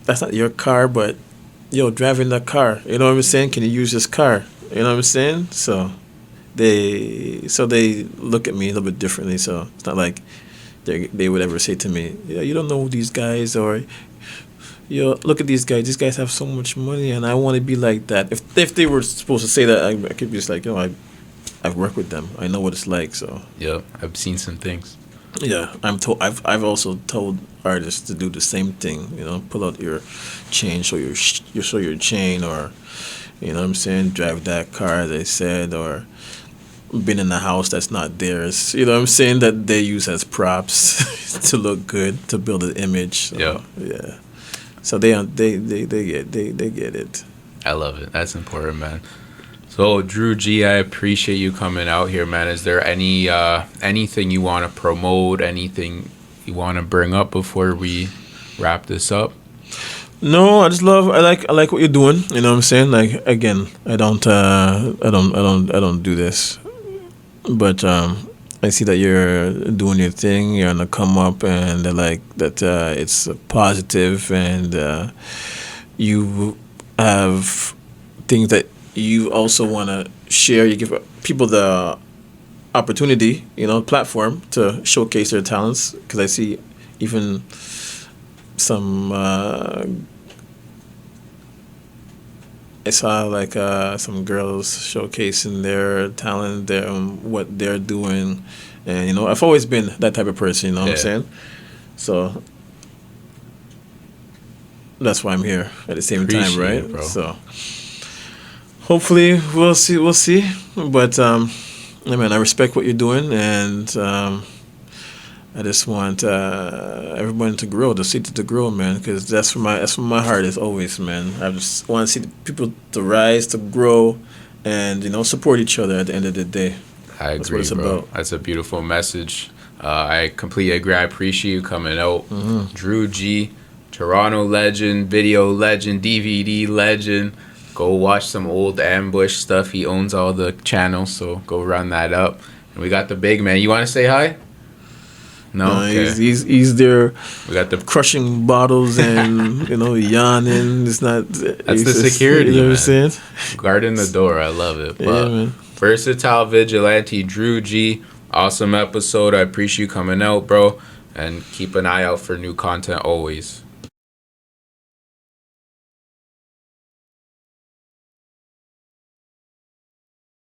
that's not your car, but yo, driving the car, you know what I'm saying? Can you use this car? You know what I'm saying? So they look at me a little bit differently. So it's not like they would ever say to me, yeah, you don't know these guys, or yo, look at these guys. These guys have so much money, and I want to be like that. If they were supposed to say that, I could be just like, yo, I've worked with them. I know what it's like. So Yep, I've seen some things. yeah, I've also told artists to do the same thing. You know, pull out your chain, show your chain, or you know what I'm saying, drive that car, as I said, or been in a house that's not theirs. You know what I'm saying, that they use as props to look good, to build an image. So, Yeah. yeah. So they get it. I love it. That's important, man. So, Drew G, I appreciate you coming out here, man. Is there anything you want to promote, anything you want to bring up before we wrap this up? No, I like what you're doing. You know what I'm saying? Like, again, I don't do this, but I see that you're doing your thing. You're on the come up, and I like that it's positive, and you have things that you also want to share. You give people the opportunity, you know, platform to showcase their talents. Because I see even some. I saw like some girls showcasing their talent, what they're doing, and you know, I've always been that type of person. You know what I'm saying? So that's why I'm here at the same time, Appreciate right? it, bro. So hopefully we'll see. But I mean, I respect what you're doing, and I just want everyone to grow, the city to grow, man, because that's where my heart is always, man. I just want to see the people to rise, to grow, and you know, support each other at the end of the day. I That's agree, what it's bro. about. That's a beautiful message. I completely agree. I appreciate you coming out. Mm-hmm. Drew G, Toronto legend, video legend, DVD legend. Go watch some old Ambush stuff. He owns all the channels, so go run that up. And we got the big man. You want to say hi? No, okay. He's there. We got the crushing bottles and yawning. It's not. That's the security. You know what I'm man. saying? Guarding the door. I love it. Yeah, But man. Versatile Vigilante, Drew G. Awesome episode. I appreciate you coming out, bro. And keep an eye out for new content always.